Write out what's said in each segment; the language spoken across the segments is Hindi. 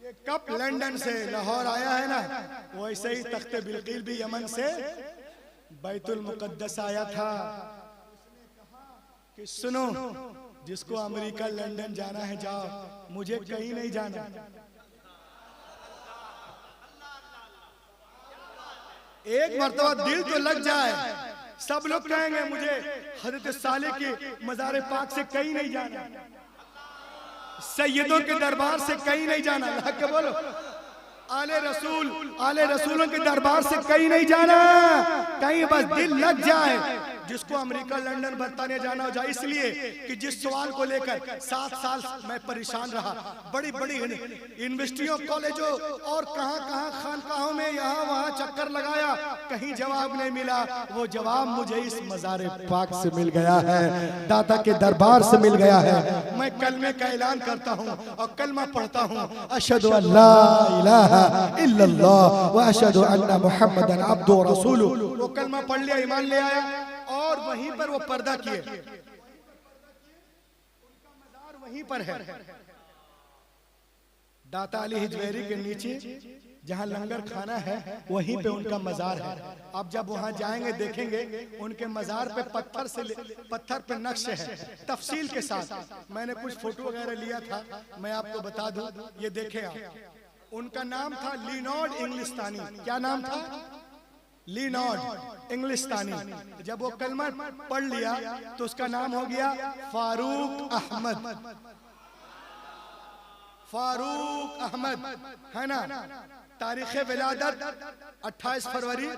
ये कप लंदन से लाहौर आया है ना, वैसे ही तख्ते बिल्किल भी यमन से बैतुल मुकद्दस आया था। कि सुनो, जिसको अमेरिका लंदन जाना है जाओ, मुझे कहीं नहीं जाना। एक मर्तबा दिल तो लग जाए, सब लोग कहेंगे मुझे हजरत साले के मज़ार पाक से कहीं नहीं जाना, सैयदों के दरबार से कहीं नहीं जाना। हक बोलो, आले रसूलों के दरबार से कहीं नहीं जाना। कहीं बस दिल लग जाए, जिसको अमेरिका लंदन बरतानिया जाना हो जाए। इसलिए कि जिस सवाल को लेकर 7 साल मैं परेशान रहा, बड़ी बड़ी यूनिवर्सिटियों, कॉलेजों और कहां खानकाहों में यहाँ वहाँ चक्कर लगाया, कहीं जवाब नहीं मिला। वो जवाब मुझे इस मज़ार पाक से मिल गया है, दाता के दरबार से मिल गया है। मैं कलमे का ऐलान करता हूँ और कलमा पढ़ता हूँ, अशहदु अल्ला इलाहा इल्लल्लाह व अशहदु अन्ना मुहम्मदन अब्दुहु व रसूलुहु। वो कलमा पढ़ लिया, ईमान ले आया और वहीं पर वो पर्दा किए। उनका मज़ार वहीं पर है, दाता अली हिजवेरी के नीचे जहां लंगर खाना है, वहीं पे उनका मज़ार है। आप जब वहां जाएंगे देखेंगे उनके मज़ार पे पत्थर पे नक्श है तफसील के साथ। मैंने कुछ फोटो वगैरह लिया था, मैं आपको बता दूं, ये देखें आप। उनका नाम था लिनॉर्ड इंग्लिस्तानी। क्या नाम था? लिनॉर्ड इंग्लिस्तानी। जब वो कलमा पढ़ लिया तो उसका नाम हो गया फारूक अहमद। फारूक अहमद है ना। तारीख विलादत 28 फरवरी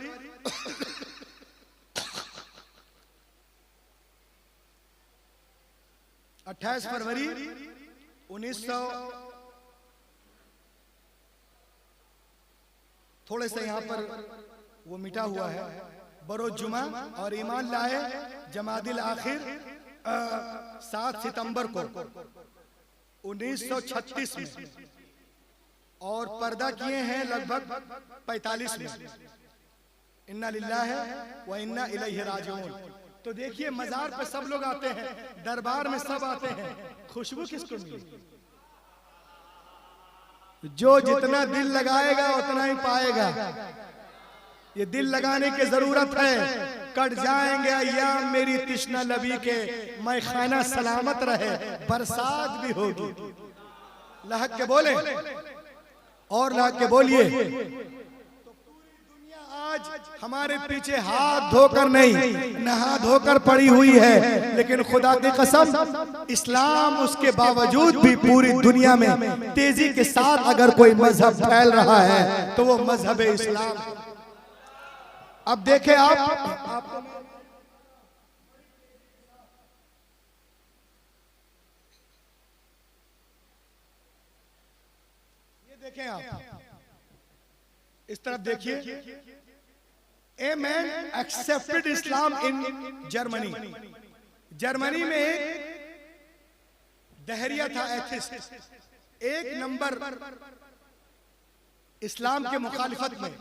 1900 थोड़े से यहाँ पर वो मिटा हुआ है, बरोज जुमा। और ईमान लाए जमादिल आखिर 7 सितंबर को 1936 में, और पर्दा किए हैं लगभग 45 में। इन्ना लिल्लाहि व इन्ना इलैहि राजिऊन। तो देखिए, मज़ार पे सब लोग आते हैं, दरबार में सब आते हैं, खुशबू किसको मिली? जो जितना दिल लगाएगा उतना ही पाएगा। ये दिल लगाने की जरूरत है। कट जाएंगे अय्याम मेरी तिश्ना लबी के, मैं खाना सलामत रहे, बरसात भी होगी। लहक के बोले और लहक के बोलिए। तो पूरी दुनिया आज हमारे पीछे हाथ धोकर नहीं, नहा धोकर पड़ी हुई है, लेकिन खुदा की कसम इस्लाम उसके बावजूद भी पूरी दुनिया में तेजी के साथ अगर कोई मजहब फैल रहा है तो वो मजहब इस्लाम। अब देखें आप ये देखें, आप इस तरफ देखिए। A man accepted Islam in Germany. Germany में एक दहरिया था, एथिस्ट, 1 नंबर इस्लाम के मुखालिफत में।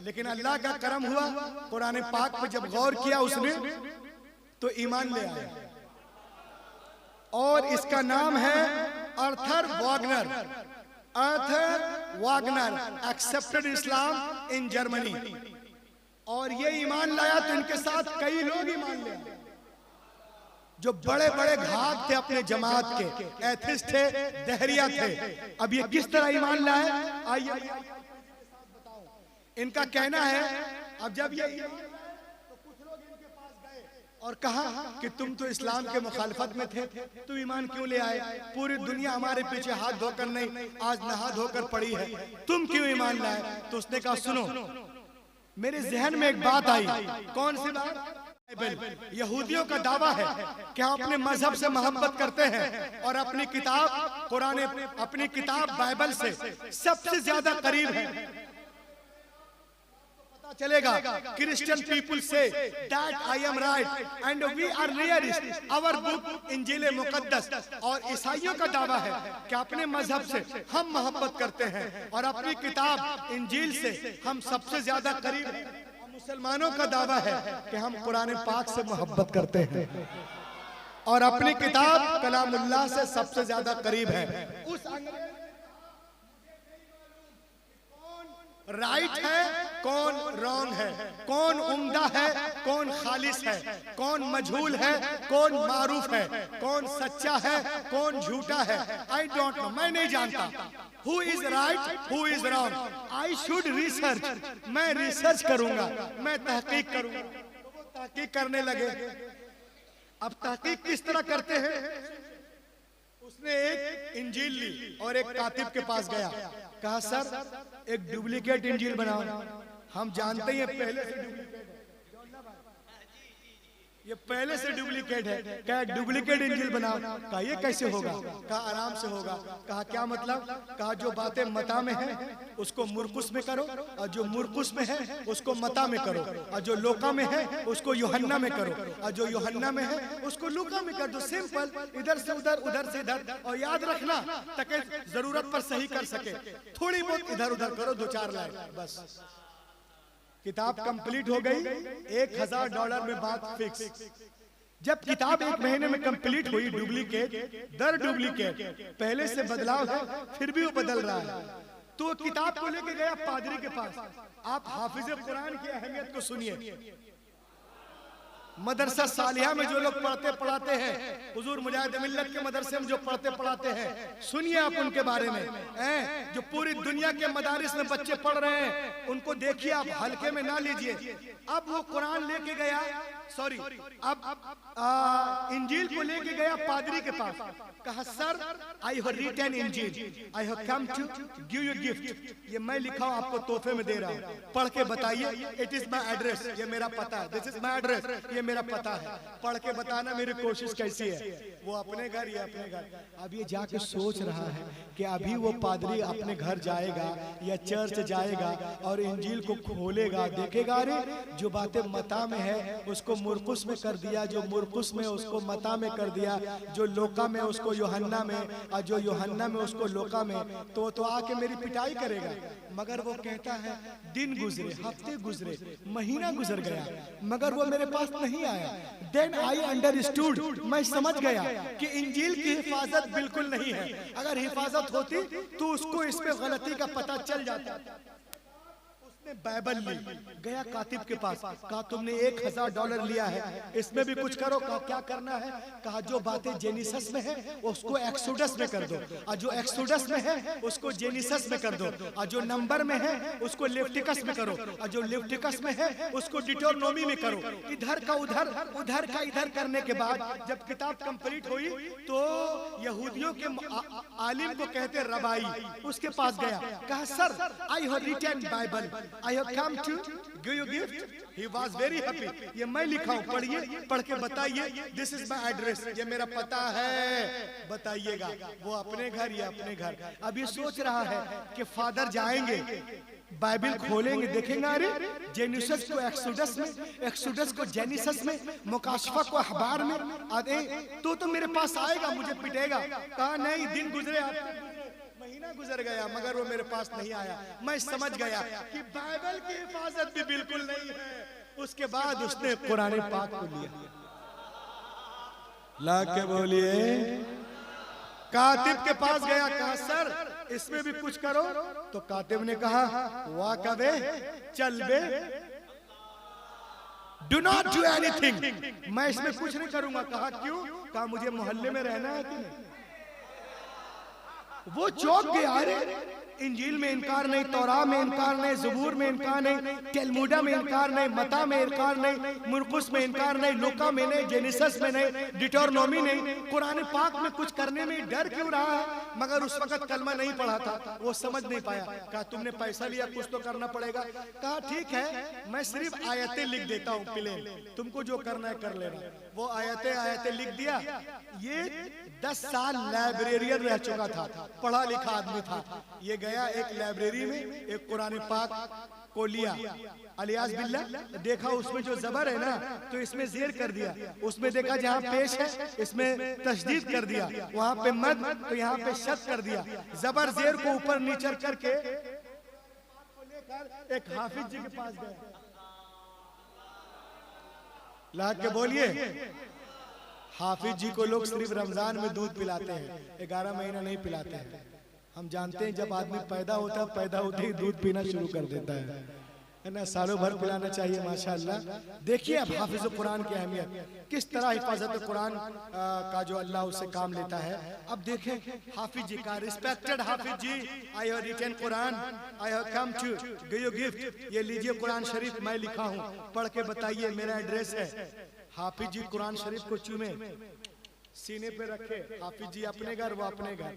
लेकिन अल्लाह का करम हुआ, कुरान पाक पे जब गौर किया उसने तो ईमान ले आया। और इसका नाम है Arthur Wagner. Arthur Wagner accepted Islam in Germany. और ये ईमान लाया तो इनके साथ कई लोग ईमान ले आए जो बड़े बड़े घात थे अपने जमात के, एथिस्ट थे, दहरिया थे। अब ये किस तरह ईमान लाए, आइए इनका कहना है। अब जब ये तो कुछ लोग इनके पास गए और कहा कि तुम तो इस्लाम के मुखालिफत में थे, तुम ईमान क्यों ले आए? पूरी दुनिया हमारे पीछे हाथ धोकर नहीं, आज नहा धोकर पड़ी है, तुम क्यों ईमान लाए? तो उसने कहा सुनो, मेरे जहन में एक बात आई। कौन सी बात? यहूदियों का दावा है कि हम अपने मजहब से मोहब्बत करते हैं और अपनी किताब कुरान, अपनी किताब बाइबल से सबसे ज्यादा करीब है। पता चलेगा क्रिश्चियन पीपल से that I am right and we are realist our book इंजील मुकद्दस। और ईसाइयों का दावा है कि अपने मजहब से हम मोहब्बत करते हैं और अपनी किताब इंजील से हम सबसे ज्यादा करीब हैं। मुसलमानों का दावा है कि हम कुरान पाक से मोहब्बत करते हैं और अपनी किताब कलामुल्लाह से सबसे ज्यादा करीब है। उस राइट है, कौन रॉन्ग है, कौन उम्दा है, कौन खालिस है, कौन मजहूल है, कौन मारूफ है, कौन सच्चा है, कौन झूठा है। आई डोंट नो, मैं नहीं जानता। Who is right, who is wrong. I should research, मैं रिसर्च करूंगा, मैं तहकीक करूंगा। तो वो तहकीक करने लगे। अब तहकीक किस तरह करते हैं? उसने एक इंजील ली और एक कातिब के पास गया, कहा सर एक डुप्लीकेट इंजील बनाओ। हम जानते हैं पहले से डुप्लीकेट है, ये पहले से डुप्लीकेट है। क्या डुप्लीकेट इंजील बनाओ? कहा ये कैसे होगा? कहा आराम से होगा। कहा क्या मतलब? कहा जो बातें मता में है उसको मुरकुस में करो, और जो मुरकुस में है उसको मता में करो, और जो लोका में है उसको यूहन्ना में करो, और जो यूहन्ना में है उसको लूका में कर दो। सिंपल, इधर से उधर, उधर से इधर। और याद रखना ताकि जरूरत पर सही कर सके, थोड़ी बहुत इधर उधर करो, 2-4 लाइन बस। किताब कंप्लीट हो गई, $1000 में बात फिक्स। जब किताब 1 महीने में कंप्लीट हुई, डुप्लीकेट दर डुप्लीकेट, पहले से बदलाव है फिर भी वो बदल रहा है। तो किताब को लेके गया पादरी के पास। आप हाफिज कुरान की अहमियत को सुनिए। मदरसा सालिहा में जो लोग पढ़ते पढ़ाते हैं, हुजूर मुजाहिद मिल्लत के मदरसे में जो पढ़ते पढ़ाते हैं, सुनिए आप उनके बारे में। जो पूरी दुनिया के मदारिस में बच्चे पढ़ रहे हैं उनको देखिए, आप हल्के में ना लीजिए। अब वो कुरान लेके गया, सॉरी अब इंजील को लेके गया पादरी के पास। कहा सर आई हैव रिटन इंजील, I have come to give you gift. ये मैं लिखा हूं, आपको तोहफे में दे रहा हूं, पढ़ के बताइए। इट इज माई एड्रेस, ये मेरा पता है। दिस इज माई एड्रेस, ये मेरा पता है। पढ़ के बताना मेरी कोशिश कैसी है। वो अपने घर, ये अपने घर। अब ये जाके सोच रहा है कि अभी वो पादरी अपने घर जाएगा या चर्च जाएगा और इंजील को खोलेगा, देखेगा अरे जो बातें मता में है उसको मुरकुस में कर दिया, जो मुरकुस में उसको मता में कर दिया, जो लोका में उसको यूहन्ना में, और जो यूहन्ना में उसको लोका में। तो आके मेरी पिटाई करेगा। मगर वो कहता है दिन गुजरे, हफ्ते गुजरे, महीना गुजर गया, मगर वो मेरे पास नहीं आया। देन आई अंडरस्टूड, मैं समझ गया कि इंजील की हिफाजत बिल्कुल नहीं है। अगर हिफाजत होती तो उसको इसमें गलती का पता चल जाता। बाइबल ली, गया कातिब के पास, कहा तुमने $1000 लिया है, इसमें भी कुछ करो। कहा क्या करना है? कहा जो बातें जेनिसस में है उसको एक्सोडस में कर दो, और जो एक्सोडस में है उसको जेनिसस में कर दो, और जो नंबर में है उसको लेविटिकस में करो, और जो लेविटिकस में है उसको डिटोरनोमी में करो। इधर का उधर, उधर का इधर करने के बाद जब किताब कंप्लीट हुई तो यहूदियों के आलिम को कहते रबाई, उसके पास गया। कहा sir I have written Bible, I have come to give you gift. He was very happy. ये मैं लिखा हूँ, पढ़िए, पढ़ के बताइए। This is my address, ये मेरा पता है, बताइएगा। वो अपने घर, ये अपने घर। अब ये सोच रहा है कि फादर जाएंगे, बाइबल खोलेंगे, देखेंगे अरे जेनिसस को एक्सोडस में, एक्सोडस को जेनिसस में, मुकाशफा को अखबार में, अरे तो मेरे पास आएगा, मुझे पिटेगा। कहा नहीं, दिन गुजरे, महीना गुजर गया, मगर वो मेरे पास नहीं आया। मैं समझ गया कि बाइबल की हिफाजत भी बिल्कुल नहीं है। उसके बाद उसने कुरान पाक को लिया। ला के बोलिए, कातिब के पास गया, कहा सर इसमें भी कुछ करो। तो कातिब ने कहा वाह कबे चल बे, डू नॉट डू एनीथिंग, मैं इसमें कुछ नहीं करूंगा। कहा क्यों? कहा मुझे मोहल्ले में रहना है कि नहीं। वो चौंक गया, अरे इंजील में इनकार नहीं, तौरा में इनकार नहीं, ज़बूर में इनकार नहीं, तेलमुडा में इनकार नहीं, मता में इनकार नहीं, मुरकुस में इनकार नहीं, लूका में नहीं, जेनिसस में नहीं, डिटोरनोमी नहीं, कुरान पाक में कुछ करने में डर क्यों रहा है? मगर उस वक्त कलमा नहीं पढ़ा था, वो समझ नहीं पाया। कहा तुमने पैसा लिया, कुछ तो करना पड़ेगा। कहा ठीक है, मैं सिर्फ आयतें लिख देता हूँ प्लेन, तुमको जो करना है कर लेना। वो आयतें लिख दिया। ये 10 साल लाइब्रेरियन रह चुका था, पढ़ा लिखा आदमी था। ये गया एक लाइब्रेरी में, एक कुरान पाक को लिया, अलियास बिल्ला, देखा उसमें जो जबर है ना तो इसमें जेर कर दिया, उसमें देखा जहाँ पेश है इसमें तशदीद कर दिया, वहाँ पे मद तो यहाँ पे शद कर दिया, जबर जेर को ऊपर नीचे करके एक हाफिज जी के पास गया। ला के बोलिए, हाफिज जी को लोग सिर्फ रमजान में दूध पिलाते हैं, 11 महीना नहीं पिलाते हैं। हम जानते हैं जब आदमी पैदा होता है, पैदा होते ही दूध पीना शुरू कर देता है ना, सालों भर पिलाना चाहिए माशाअल्लाह। देखिए अब हाफिज कुरान की अहमियत, किस तरह हिफाजत कुरान का जो अल्लाह उससे काम लेता है। अब देखें हाफिज जी का, respected Hafiz ji, I have written Quran, I have come to give you gift. ये लीजिए कुरान शरीफ मैं लिखा हूँ, पढ़ के बताइए, मेरा एड्रेस है। हाफिज जी कुरान शरीफ को चूमे, सीने पे रखे, हाफिज जी अपने घर, वो अपने घर।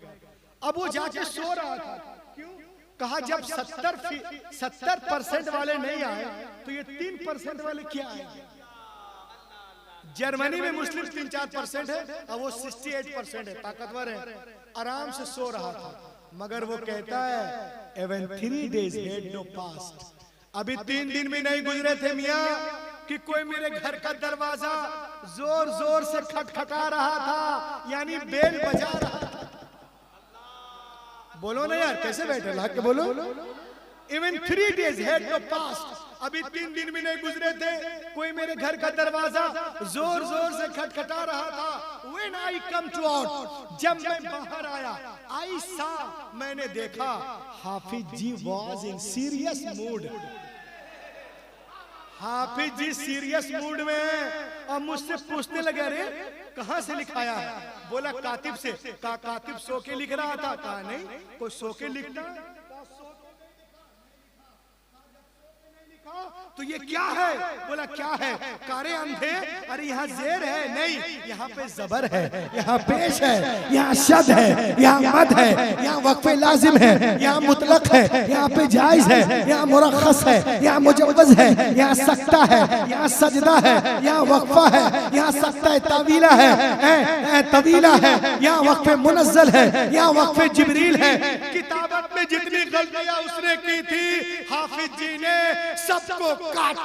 अब वो जाके सो रहा था, क्यों? कहा जब 70% वाले नहीं आए तो ये 3% वाले क्या आए? जर्मनी में मुस्लिम 3-4% है, अब वो 68% है, ताकतवर है, आराम से सो रहा था। मगर वो कहता है even 3 days had no passed, अभी 3 दिन भी नहीं गुजरे थे मियाँ कि कोई मेरे घर का दरवाजा जोर जोर से खटखटा रहा था, यानी बेल बजा रहा था। बोलो ना यार, कैसे बैठे ला के बोलो। Even 3 days had no passed, अभी 3 दिन भी नहीं गुजरे थे, कोई मेरे घर का दरवाजा जोर जोर से खटखटा रहा था। When I come to out, जब मैं बाहर आया, I saw, मैंने देखा, Hafiz ji was in serious mood। Hafiz ji serious mood में है और मुझसे पूछने लगे, अरे कहां से लिखाया है? बोला कातिब से। कहा कातिब सो के लिख रहा था? कहा नहीं, कोई सो के लिखता है? तो ये क्या है? बोला क्या है? कारे अंधे, अरे यहाँ जेर है, नहीं यहाँ पे जबर है, यहाँ पेश है, यहाँ शद है, यहाँ मद है, यहाँ वक्फे लाजिम है, यहाँ मुतलक है, यहाँ पे जायज है, यहाँ मुरख्खस है, यहाँ मुजव्वज है, यहाँ सकता है, यहाँ सजदा है, यहाँ वक्फा है, यहाँ सकता तवीला है, तवीला है, यहाँ वक्फे मुनज़्ज़ल है, यहाँ वक्फे जिब्रील है। किताबत में जितनी गलतियां उसने की थी, हाफिज जी ने सबको काट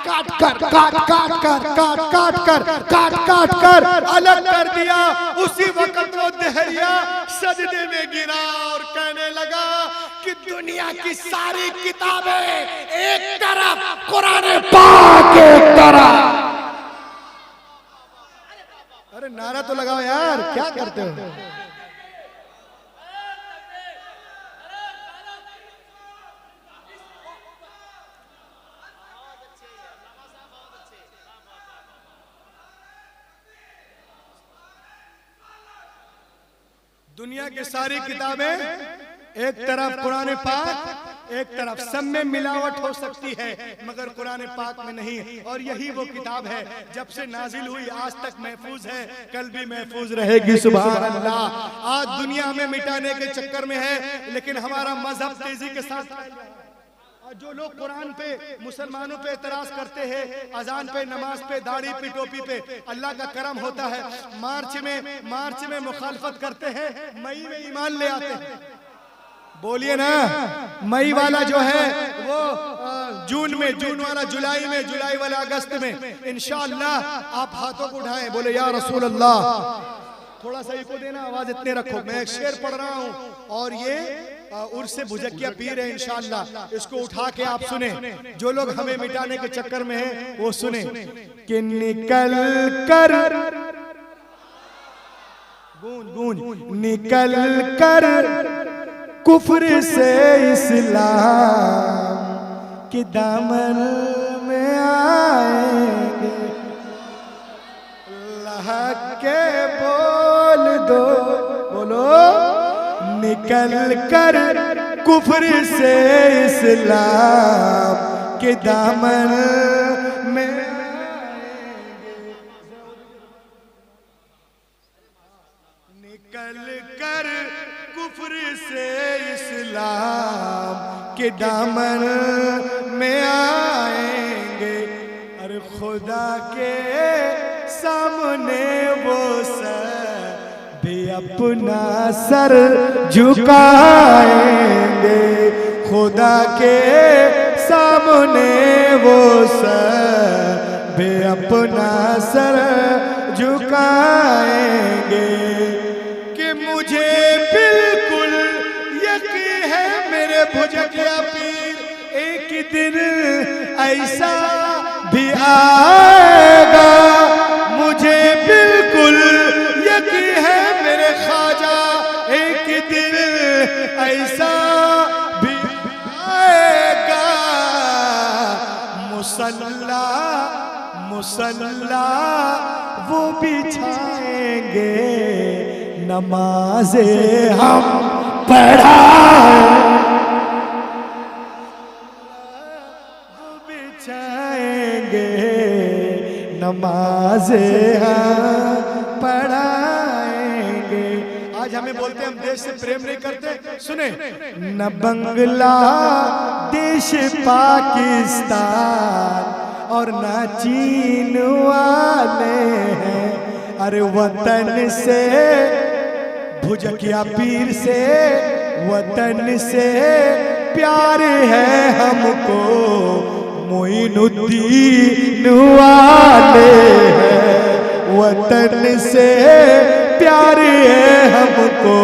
कर अलग कर दिया। उसी वक्त वो दहरिया सजदे में गिरा और कहने लगा कि दुनिया की सारी किताबें एक तरफ, कुरान पाक एक तरफ। अरे नारा तो लगाओ यार, क्या करते हो? दुनिया की सारी किताबें एक तरफ, कुरान पाक एक तरफ, सब में मिलावट हो सकती है मगर कुरान पाक में नहीं। और यही वो किताब है जब से नाजिल हुई आज तक महफूज है, कल भी महफूज रहेगी। सुभान अल्लाह। आज दुनिया में मिटाने के चक्कर में है, लेकिन हमारा मजहब तेजी के साथ। जो लोग कुरान पे, मुसलमानों पे एतराज करते हैं, अजान पे, नमाज पे, दाढ़ी पे, टोपी पे, अल्लाह का करम होता है, मार्च में मुखालफत करते हैं, मई में ईमान ले आते हैं। बोलिए ना, मई वाला जो है वो जून में, जून वाला जुलाई में, जुलाई वाला अगस्त में। इंशाअल्लाह आप हाथों को उठाएं, बोले या रसूल अल्लाह। थोड़ा सा इको देना, आवाज इतने रखो। मैं एक शेर पढ़ रहा हूँ और ये उर्स से भुजकिया पीर है, इंशाअल्लाह इसको उठा के आप सुने। जो लोग हमें मिटाने के चक्कर में हैं वो सुने कि निकल कर, गूंज निकल कर कुफ्र से इस्लाम के दामन में आएंगे, अल्लाह के बोल दो, बोलो निकल कर कुफ्र से इस्लाम के दामन में आएंगे, निकल कर कुफ्र से इस्लाम के दामन में आएंगे। अरे खुदा के सामने वो भी अपना सर झुकाएंगे, खुदा के सामने वो सब भी अपना सर झुकाएंगे। कि मुझे बिल्कुल यकीन है मेरे भुजकिया पीर, एक दिन ऐसा भी आएगा, मुझे बिल्कुल यकीन है मेरे ख्वाजा, एक दिन ऐसा मुसल्ला मुसल्ला वो बिछाएंगे, नमाज़े हम पढ़ाएंगे, वो बिछाएंगे, नमाज़े हम पढ़ाएंगे। आज हमें बोलते हैं हम देश से प्रेम नहीं करते, सुने, न बंगला देश पाकिस्तान और न चीन वाले हैं, अरे वतन से भुजकिया पीर से, वतन से प्यार है हमको, मोइनुद्दीन वाले हैं, वतन से प्यार है हमको,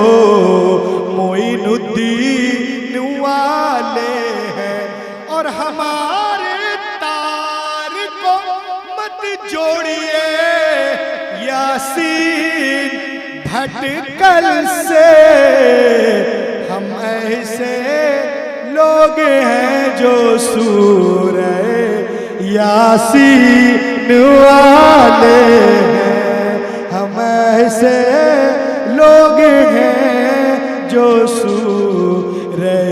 मोइनुद्दीन वाले हैं। और हमारे तार को मत जोड़िए यासीन भटकल से, हम ऐसे लोग हैं जो सूरह यासीन वाले हैं, हम ऐसे लोग हैं जो सूरह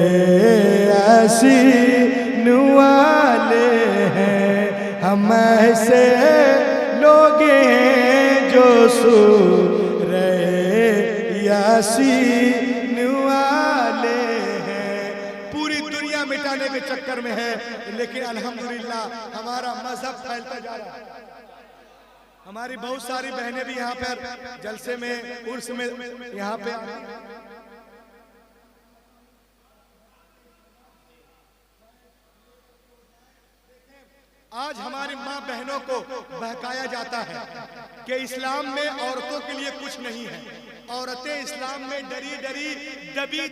यासीन वाले हैं, हम ऐसे लोग हैं जो सूरह यासीन वाले हैं। पूरी दुनिया मिटाने के चक्कर में है, लेकिन अल्हम्दुलिल्लाह हमारा मजहब फैलता जा रहा है। हमारी बहुत सारी बहनें भी यहाँ पर जलसे में, उर्स में यहाँ पे आज हमारी माँ बहनों को बहकाया जाता है कि इस्लाम में औरतों के लिए कुछ नहीं है, औरतें इस्लाम में डरी डरी दबी